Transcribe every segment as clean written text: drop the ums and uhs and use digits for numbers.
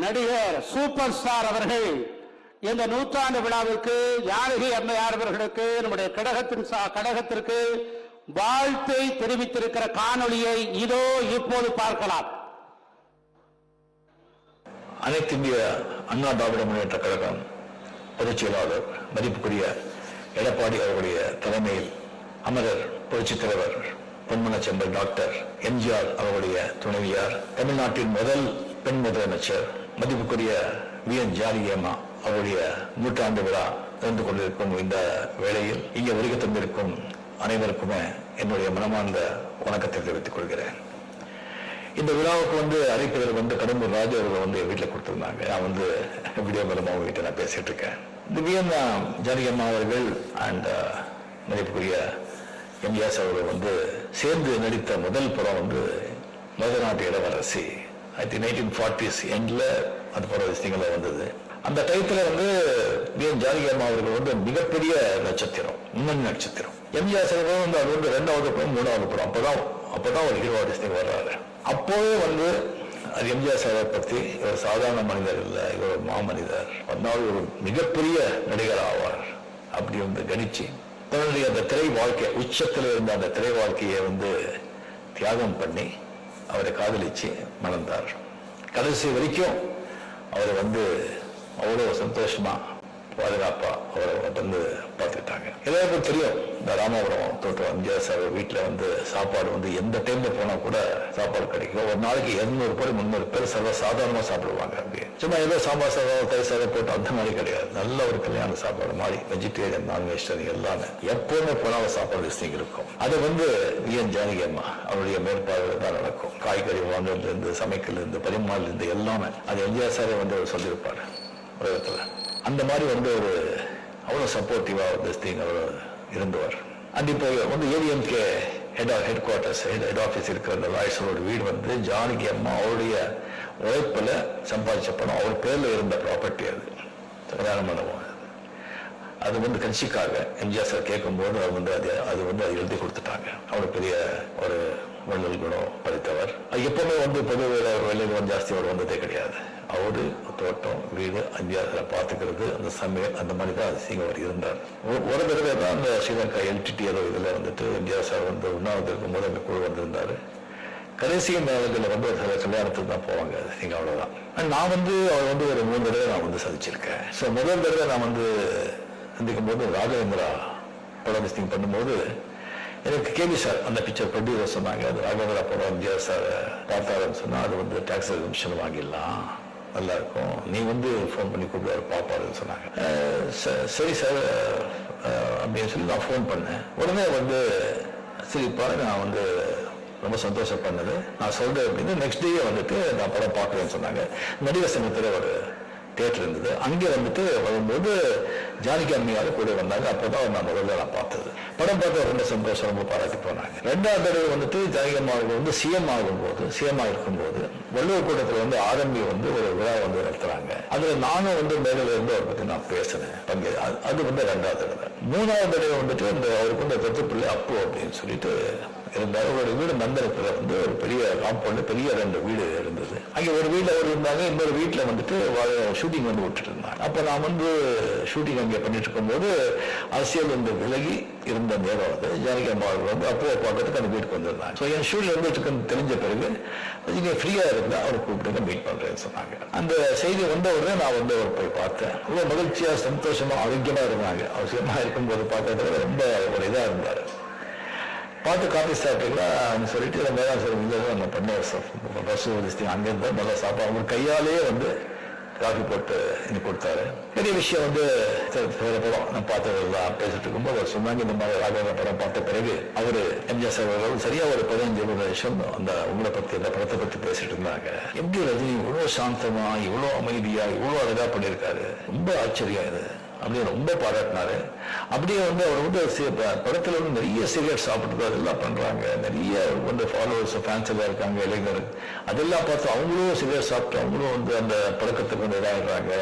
நடிகர் super star அவர்கள் இந்த நூற்றாண்டு விழாவிற்கு ஜானகி அம்மையார் அவர்களுக்கு நம்முடைய கடகத்திற்கு வாழ்த்தை தெரிவித்திருக்கிற காணொளியை இதோ இப்போது பார்க்கலாம். அனைத்து இந்திய அண்ணா திராவிட முன்னேற்ற கழகம் பொதுச் செயலாளர் மதிப்புக்குரிய எடப்பாடி அவர்களுடைய தலைமையில் அமரர் புரட்சித் தலைவர் பொன்மனச்செம்பல் டாக்டர் எம்ஜிஆர் அவர்களுடைய துணைவியார், தமிழ்நாட்டின் முதல் பெண் முதலமைச்சர் மதிப்புக்குரிய வி.என். ஜானகி அம்மா அவருடைய நூற்றாண்டு விழா நடந்து கொண்டிருக்கும் இந்த வேளையில் இங்கே வருகை தந்திருக்கும் அனைவருக்குமே என்னுடைய மனமார்ந்த வணக்கத்தை தெரிவித்துக் கொள்கிறேன். இந்த விழாவுக்கு அழைப்பதில் கடம்பூர் ராஜு அவர்கள் வீட்டில் கொடுத்திருந்தாங்க. நான் வீடியோ மூலமாக அவங்க வீட்டை நான் பேசிட்டு இருக்கேன். இந்த வி.என். ஜானகி அம்மா அவர்கள் அண்ட் மதிப்புக்குரிய எம்ஜிஆர் அவர்கள் சேர்ந்து நடித்த முதல் படம் மதுநாட்டு இளவரசி. I think 1940s எண்ட்ல அது படம் வந்தது. அந்த டைத்துல வி.என். ஜானகி அம்மா அவர்கள் மிகப்பெரிய நட்சத்திரம், முன்னணி நட்சத்திரம். எம்ஜிஆர் அவர்கள் அது ரெண்டாவது படம் மூணாவது படம் அப்பதான் ஒரு ஹீரோ ஆர்டிஸ்ட் வர்றாரு. அப்போவே அது எம்ஜிஆர் சாரை பற்றி இவர் சாதாரண மனிதர் இல்லை, இவர் ஒரு மாமனிதர், ஒரு மிகப்பெரிய நடிகர் ஆவார் அப்படி கணிச்சு தன்னுடைய அந்த திரை வாழ்க்கை உச்சத்தில் இருந்த அந்த திரை வாழ்க்கையை தியாகம் பண்ணி அவரை காதலிச்சு மணந்தார். கடைசி வரைக்கும் அவர் அவ்வளோ சந்தோஷமா பாதுகாப்பா அவரை பார்த்துக்கிட்டாங்க. எல்லாருக்கும் தெரியும், இந்த ராமபுரம் தோட்டம் எம்ஜிஆர் சார் வீட்டில் சாப்பாடு எந்த டைம்ல போனா கூட சாப்பாடு கிடைக்கும். ஒரு நாளைக்கு 200 பேர் 300 பேர் சாதாரணமா சாப்பிடுவாங்க. அப்படியே சும்மா ஏதோ சாம்பார் சாதம் தயிர் சாதம் போட்டு அந்த மாதிரி கிடையாது. நல்ல ஒரு கல்யாண சாப்பாடு மாதிரி வெஜிடேரியன் நான் வெஜிடேரியன் எல்லாமே எப்பவுமே போனாலும் சாப்பாடு லிஸ்டிங் இருக்கும். அது வி.என். ஜானகி அம்மா அவருடைய மேற்பார்வையில் தான் நடக்கும். காய்கறி வாங்குறதுல இருந்து சமைக்கல இருந்து பரிமாறல இருந்து எல்லாமே அது எம்ஜிஆர் சாரே அவர் சொல்லியிருப்பாரு உலகத்துல. அந்த மாதிரி ஒரு அவ்வளோ சப்போர்ட்டிவா அவர் இருந்தவர். அண்ட் இப்போ ADMK head quarters head office இருக்கிற அந்த லாயர்ஸோட வீடு ஜானகி அம்மா அவருடைய உழைப்புல சம்பாதிச்ச பணம் அவர் பேர்ல இருந்த ப்ராப்பர்ட்டி. அது கல்யாண மண்டபம். அது கட்சிக்காக எம்ஜிஆர் சார் கேட்கும்போது அது எழுதி கொடுத்துட்டாங்க. அவர் பெரிய ஒரு வள்ளல் குணம் படித்தவர். எப்பவுமே பொது வேலைகள் ஜாஸ்தி அவர் வந்ததே கிடையாது. அவரு தோட்டம் வீடு அஞ்சாறு பார்த்துக்கிறது, அந்த சமையல், அந்த மாதிரி தான் அவர் இருந்தார். ஒரு தடவை தான் அந்த ஸ்ரீலங்கா எல்டிடி ஏதோ இதுல எம்ஜிஆர் சார் உண்ணாவிரதம் இருக்கும்போது அந்த குழு வந்திருந்தாரு. கடைசி நேரத்தில் சில கல்யாணத்துக்கு தான் போவாங்க. அவ்வளவுதான். நான் அவர் ஒரு 3 தடவை நான் சந்திச்சிருக்கேன். ஸோ முதல் தடவை நான் சந்திக்கும் போது ராகவேந்திரா படம் லிஸ்டிங் பண்ணும்போது எனக்கு கேபி சார் அந்த பிக்சர் ப்ரொடியூசர் சொன்னாங்க, அது ராகவேந்திரா படம் எம்ஜிஆர் சார் பார்த்தாருன்னு சொன்னா அது டாக்ஸ் எக்ஸம்ஷன் வாங்கிடலாம், நல்லா இருக்கும், நீ ஃபோன் பண்ணி கூப்பிடுவாரு பாப்பாருன்னு சொன்னாங்க. சரி சார் அப்படின்னு சொல்லி நான் ஃபோன் பண்ணேன். உடனே சரி பாரு, நான் ரொம்ப சந்தோஷம் பண்ணது, நான் சொல்றேன் அப்படின்னு. நெக்ஸ்ட் டே நான் படம் பார்க்குறேன்னு சொன்னாங்க. நடிகர் சங்கத்தில் ஒரு தியேட்டர் இருந்தது. அங்கே வரும்போது ஜானகி அம்மையார் கூட வந்தாங்க. அப்போதான் நான் முதல்ல பார்த்தது. படம் பார்த்து ரொம்ப சந்தோஷம், ரொம்ப பாராட்டி போனாங்க. ரெண்டாவது தடவை ஜானகி அம்மா சிஎம் இருக்கும்போது வள்ளுவர் கூட்டத்தில் ஆரம்பி ஒரு விழா நடத்துறாங்க. அதுல நானும் மேல இருந்து அவரை பத்தி நான் பேசினேன், அது ரெண்டாவது தடவை. மூணாவது தடவை அவருக்கு தத்துப்பிள்ளை அப்பு அப்படின்னு சொல்லிட்டு இருந்தார். அவருடைய வீடு மந்திரத்துல ஒரு பெரிய காம்பவுண்ட், பெரிய 2 வீடு இருந்தது. அங்கே ஒரு வீட்டுல அவர் இருந்தாங்க, இன்னொரு வீட்டுல ஷூட்டிங் விட்டுட்டு இருந்தாங்க. அப்ப நான் ஷூட்டிங் அங்கே பண்ணிட்டு இருக்கும்போது அரசியல் விலகி இருந்த நேரம் ஜானகி அம்மா அவர்கள் அப்போ பார்க்கறதுக்கு அந்த வீட்டுக்கு வந்திருந்தாங்க. ஸோ என் ஷூட்டிங் வந்துட்டு தெரிஞ்ச பிறகு நீங்க ஃப்ரீயா இருந்தா அவரை கூப்பிட்டு மீட் பண்றேன்னு சொன்னாங்க. அந்த செய்தி வந்த உடனே நான் அவர் போய் பார்த்தேன். ரொம்ப மகிழ்ச்சியா சந்தோஷமா ஆரோக்கியமா இருந்தாங்க. அவசியமா இருக்கும்போது பார்த்ததுல ரொம்ப ஒரு இதா இருந்தாரு. பார்த்து காப்பி சாப்பிட்டீங்களா சொல்லிட்டு மேலாம் சார் நம்ம பண்ண பசு அங்கிருந்தா நல்லா சாப்பிட அவங்க கையாலேயே காஃபி போட்டு எனக்கு கொடுத்தாரு. பெரிய விஷயம் படம் நான் பார்த்ததெல்லாம் பேசிட்டு இருக்கும்போது அவர் சொன்னாங்க, இந்த மாதிரி ராகவ படம் பார்த்த பிறகு அவரு எம்ஜிஆர் சார் சரியா ஒரு 15-20 வருஷம் அந்த உங்களை பத்தி அந்த படத்தை பத்தி பேசிட்டு இருந்தாங்க. எப்படி ரஜினி இவ்வளவு சாந்தமா, இவ்வளவு அமைதியா, இவ்வளவு அழகா பண்ணியிருக்காரு, ரொம்ப ஆச்சரியம் இது அப்படின்னு ரொம்ப பாராட்டினாரு. அப்படியே அவர் படத்துல நிறைய சிகரெட் சாப்பிட்டு அதெல்லாம் பண்றாங்க, நிறைய ஃபாலோவர்ஸ் ஃபேன்ஸ் எல்லாம் இருக்காங்க, இளைஞர் அதெல்லாம் பார்த்து அவங்களும் சிகரெட் சாப்பிட்டு அவங்களும் அந்த பழக்கத்துக்கு இதாகிடுறாங்க.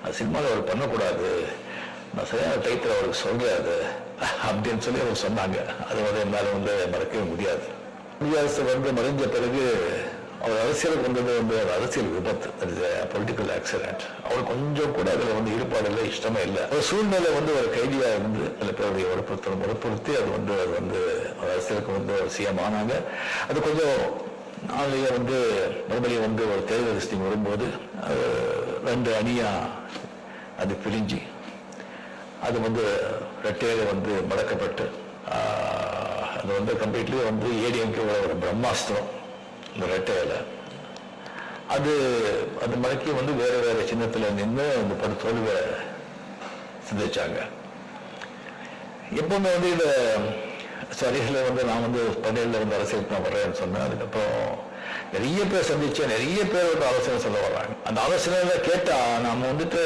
அது சினிமாவில் அவர் பண்ணக்கூடாது, நான் சரியான டைத்தில் அவருக்கு சொல்றாரு அப்படின்னு சொல்லி அவர் சொன்னாங்க. அது என்னால மறக்கவே முடியாது. குடியரசு மறைஞ்ச பிறகு அவர் அரசியலுக்கு வந்தது வந்து ஒரு அரசியல் விபத்து, பொலிட்டிக்கல் ஆக்சிடென்ட். அவர் கொஞ்சம் கூட அதில் வந்து ஈடுபாடு இல்லை, இஷ்டமே இல்லை. ஒரு சூழ்நிலை வந்து ஒரு கைதியாக இருந்து சில பேருடைய வற்புறுத்தி அது வந்து அரசியலுக்கு வந்து ஒரு சிஎம் ஆனாங்க. அது கொஞ்சம் நாளைய வந்து மறுபடியும் வந்து ஒரு தேர்தல் லிஸ்டிங் வரும்போது ரெண்டு அணியா அது பிரிஞ்சு அது வந்து ரெட்டையில வந்து மடக்கப்பட்டு அது வந்து கம்ப்ளீட்லி வந்து ஏடிஎம்கே ஒரு பிரம்மாஸ்திரம் இந்த ரெட்டையில அது மடக்கி வந்து வேற வேற சின்னத்துல நின்று அந்த படு தோல்வியை சிந்திச்சாங்க. எப்பவுமே வந்து இந்த சரிகளை வந்து நான் வந்து பள்ளியில் வந்து அரசியலுக்கு நான் வர்றேன்னு சொன்னேன். அதுக்கப்புறம் நிறைய பேர் சந்திச்சேன், நிறைய பேர் வந்து ஆலோசனை சொல்ல வர்றாங்க. அந்த ஆலோசனை கேட்டா நாம வந்துட்டு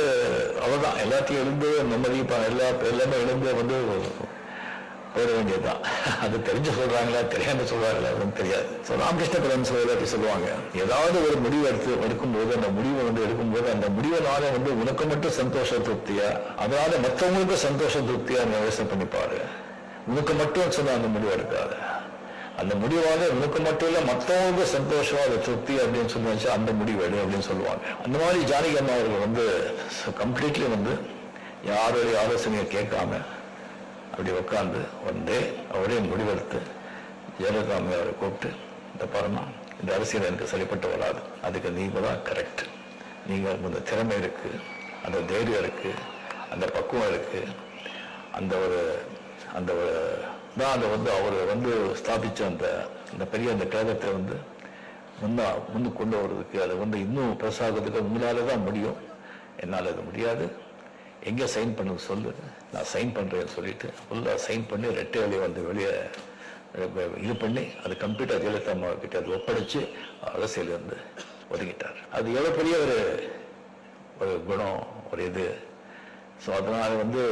அவ்வளவுதான் எல்லாத்தையும் எழுந்து நிம்மதி எல்லாமே எழுந்து வந்து போயிட வேண்டியதுதான். அது தெரிஞ்சு சொல்றாங்களா தெரியாம சொல்றாங்களா அப்படின்னு தெரியாது. ராமகிருஷ்ண பரமஹம்சர் சொல்லுவாங்க, ஏதாவது ஒரு முடிவு எடுக்கும்போது அந்த முடிவை வந்து எடுக்கும்போது அந்த முடிவுனால வந்து உனக்கு மட்டும் சந்தோஷ திருப்தியா, அதனால மற்றவங்களுக்கு சந்தோஷ திருப்தியா யோசனை பண்ணிப்பாரு. உனக்கு மட்டும் சொன்ன அந்த முடிவு எடுக்காது. அந்த முடிவாக உனக்கு மட்டும் இல்ல மற்றவங்களுக்கு சந்தோஷம் அது திருப்தி அப்படின்னு சொல்லி அந்த முடிவு எடு அப்படின்னு சொல்லுவாங்க. அந்த மாதிரி ஜானகி அம்மா அவர்கள் வந்து கம்ப்ளீட்லி வந்து யாருடைய ஆலோசனையை கேட்காம அப்படி உட்காந்து வந்து அவரே முடிவெடுத்து ஜெயலலிதா அம்மா அவரை கூப்பிட்டு, இந்த பாருமா இந்த அரசியல் எனக்கு சரிப்பட்டு வராது, அதுக்கு நீங்க தான் கரெக்ட், நீங்க அந்த திறமை இருக்கு, அந்த தைரியம் இருக்கு, அந்த பக்குவம் இருக்கு, அந்த ஒரு தான் அதை வந்து அவர் வந்து ஸ்தாபிச்ச அந்த பெரிய அந்த கழகத்தை வந்து முன்னு கொண்டு வர்றதுக்கு அதை வந்து இன்னும் பெருசாகிறதுக்கு உங்களால தான் முடியும், என்னால் அது முடியாது, எங்கே சைன் பண்ண சொல்லு, நான் சைன் பண்ணுறேன்னு சொல்லிட்டு ஃபுல்லாக சைன் பண்ணி ரெட்டை வழியை வந்து வெளியே இது பண்ணி அது கம்ப்யூட்டர் ஜெயலலிதா அம்மா கிட்ட அது ஒப்படைச்சு அரசியல் வந்து ஒதுங்கிட்டார். அது எவ்வளோ பெரிய ஒரு குணம், ஒரு இது. ஸோ அதனால் வந்து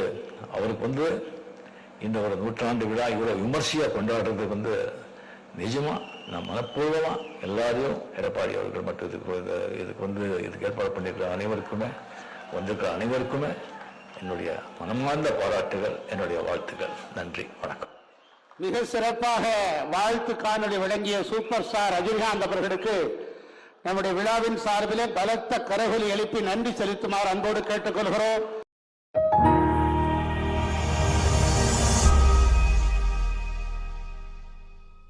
அவருக்கு வந்து இந்த ஒரு 100ஆண்டு விழா இவ்வளோ விமர்சையாக கொண்டாடுறதுக்கு வந்து நிஜமா நான் மனப்பூர்வமா எல்லாரையும் எடப்பாடி அவர்கள் மட்டும் இதுக்கு ஏற்பாடு பண்ணியிருக்கிற அனைவருக்குமே வந்திருக்கிற அனைவருக்குமே என்னுடைய மனமார்ந்த பாராட்டுகள், என்னுடைய வாழ்த்துக்கள். நன்றி, வணக்கம். மிக சிறப்பாக வாழ்த்து காணொலி வழங்கிய சூப்பர் ஸ்டார் ரஜினிகாந்த் அவர்களுக்கு நம்முடைய விழாவின் சார்பிலே பலத்த கரகொலி எழுப்பி நன்றி செலுத்துமாறு அன்போடு கேட்டுக்கொள்கிறோம்.